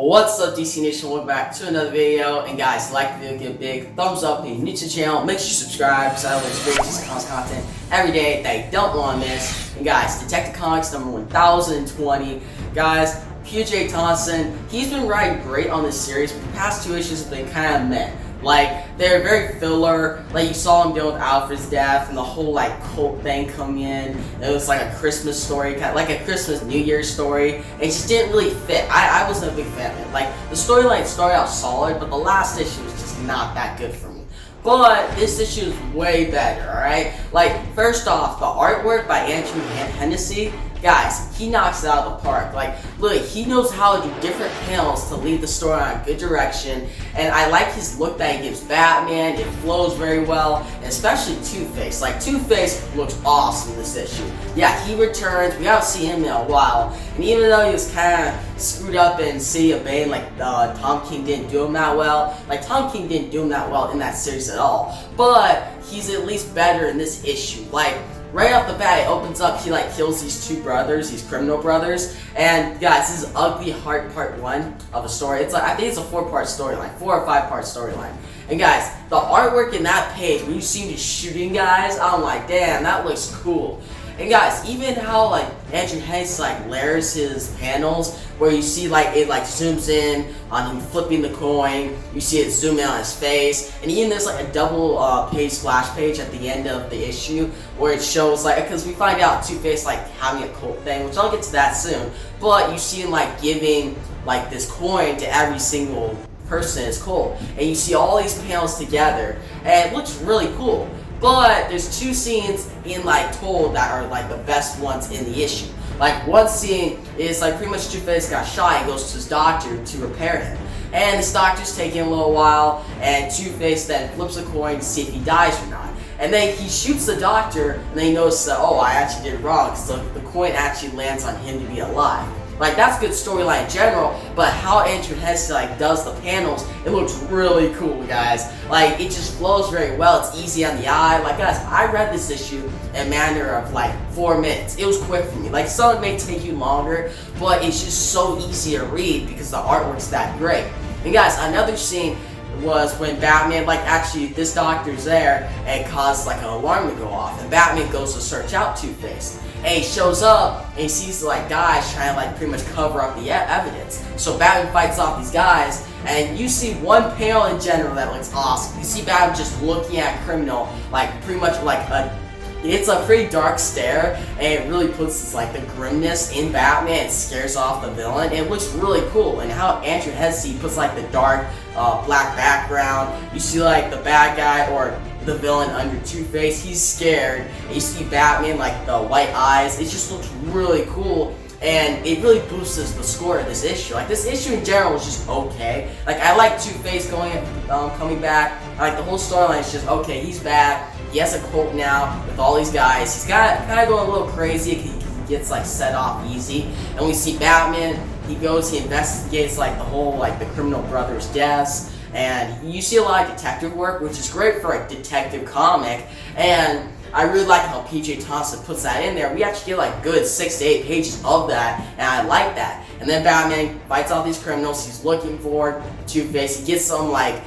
What's up, DC Nation? Welcome back to another video. And guys, like the video, give a big thumbs up. If you're new to the channel, make sure you subscribe because I always bring DC Comics content every day that you don't want to miss. And guys, Detective Comics number 1020. Guys, PJ Thompson, he's been writing great on this series, but the past two issues have been kind of meh. Like, they're very filler. Like, you saw him deal with Alfred's death and the whole, like, cult thing coming in. It was like a Christmas story, kind of like a Christmas New Year's story. It just didn't really fit. I wasn't a big fan of it. Like, the storyline started out solid, but the last issue was just not that good for me. But this issue is way better, alright? Like, first off, the artwork by Andrew Hennessy, guys, he knocks it out of the park. Like, look, he knows how to do different panels to lead the story in a good direction. And I like his look that he gives Batman. It flows very well, and especially Two-Face. Like, Two-Face looks awesome in this issue. Yeah, he returns. We haven't seen him in a while. And even though he was kind of screwed up in City of Bane, like Tom King didn't do him that well. Like, Tom King didn't do him that well in that series at all. But he's at least better in this issue. Like, right off the bat, it opens up, he like kills these two brothers, these criminal brothers. And guys, this is Ugly Heart Part 1 of a story. It's like, I think it's a 4-part storyline, 4 or 5-part storyline. And guys, the artwork in that page, when you see me shooting guys, I'm like, damn, that looks cool. And guys, even how like Andrew Hennessy like layers his panels, where you see like it like zooms in on him flipping the coin, you see it zoom in on his face, and even there's like a double page splash page at the end of the issue where it shows like, because we find out Two-Face like having a cult thing, which I'll get to that soon, but you see him like giving like this coin to every single person in his cult, and you see all these panels together, and it looks really cool. But there's two scenes in like Told that are like the best ones in the issue. Like, one scene is like pretty much Two-Face got shot and goes to his doctor to repair him. And this doctor's taking a little while, and Two-Face then flips a coin to see if he dies or not. And then he shoots the doctor, and then he notices that, oh, I actually did it wrong, because the coin actually lands on him to be alive. Like, that's good storyline in general, but how Andrew Hennessy like does the panels, it looks really cool, guys. Like, it just flows very well. It's easy on the eye. Like, guys, I read this issue in a matter of like 4 minutes. It was quick for me. Like, some may take you longer, but it's just so easy to read because the artwork's that great. And guys, another scene was when Batman, like, actually this doctor's there and causes like an alarm to go off, and Batman goes to search out Two-Face. And he shows up and he sees like guys trying to like pretty much cover up the evidence. So Batman fights off these guys, and you see one panel in general that looks awesome. You see Batman just looking at a criminal, like pretty much like it's a pretty dark stare, and it really puts this like the grimness in Batman. It scares off the villain. It looks really cool, and how Andrew Hennessy puts like the dark black background. You see like the bad guy or the villain under Two-Face, he's scared. And you see Batman like the white eyes. It just looks really cool, and it really boosts the score of this issue. Like, this issue in general is just okay. Like, I like Two-Face coming back. Like, the whole storyline is just okay. He's back. He has a cult now with all these guys. He's kind of going a little crazy because he gets like set off easy. And we see Batman. He goes, he investigates like the whole like the criminal brothers' deaths. And you see a lot of detective work, which is great for a detective comic. And I really like how PJ Thompson puts that in there. We actually get like good 6 to 8 pages of that, and I like that. And then Batman fights all these criminals he's looking for. Two-Face, he gets some like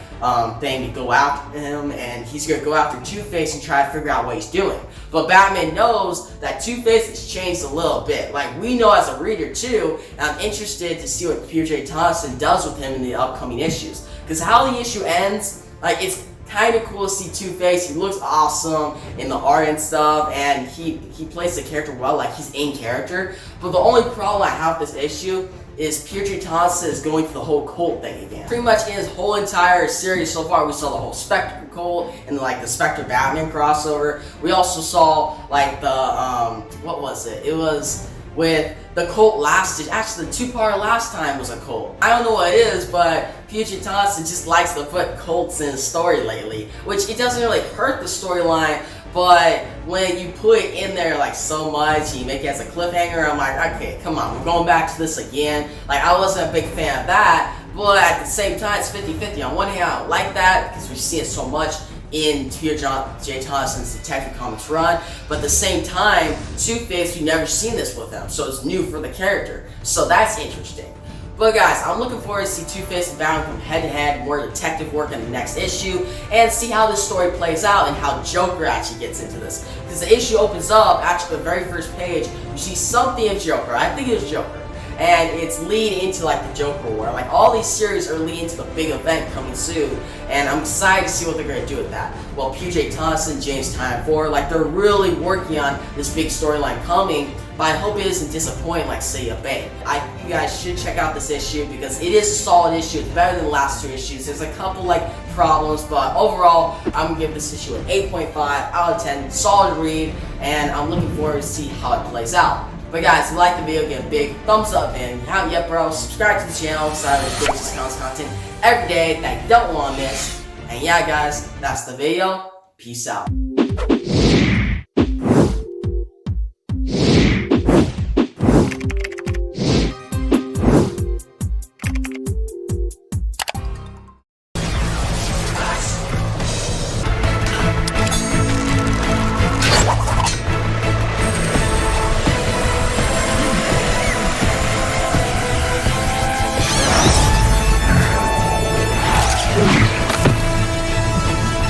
thing to go after him, and he's gonna go after Two-Face and try to figure out what he's doing. But Batman knows that Two-Face has changed a little bit. Like, we know as a reader too, and I'm interested to see what PJ Thompson does with him in the upcoming issues. Because how the issue ends, like, it's kind of cool to see Two-Face. He looks awesome in the art and stuff, and he plays the character well, like he's in character. But the only problem I have with this issue is PJ Thompson is going through the whole cult thing again. Pretty much in his whole entire series so far, we saw the whole Spectre cult and like the Spectre Batman crossover. We also saw like the what was it? It was with the cult lasted. Actually, the 2-part last time was a cult. I don't know what it is, but PJ Thompson just likes to put cults in his story lately, which it doesn't really hurt the storyline. But when you put it in there like so much, you make it as a cliffhanger, I'm like, okay, come on, we're going back to this again. Like, I wasn't a big fan of that, but at the same time, it's 50-50. On one hand, I don't like that because we see it so much in J. Thompson's Detective Comics run, but at the same time, Two-Face, we've never seen this with him, so it's new for the character. So that's interesting. But guys, I'm looking forward to see Two-Face and Batman come head-to-head, more detective work in the next issue, and see how this story plays out and how Joker actually gets into this. Because the issue opens up, actually the very first page, you see something of Joker. I think it's Joker. And it's leading into like the Joker War. Like all these series are leading to the big event coming soon, and I'm excited to see what they're gonna do with that. Well, PJ Thompson, James Tynion Ford, like they're really working on this big storyline coming, but I hope it isn't disappointing like City of Bane. You guys should check out this issue because it is a solid issue. It's better than the last 2 issues. There's a couple like problems, but overall, I'm gonna give this issue an 8.5 out of 10. Solid read, and I'm looking forward to see how it plays out. But guys, if you like the video, give a big thumbs up, and if you haven't yet, bro, subscribe to the channel because I have great discounts content every day that you don't want to miss. And yeah, guys, that's the video. Peace out.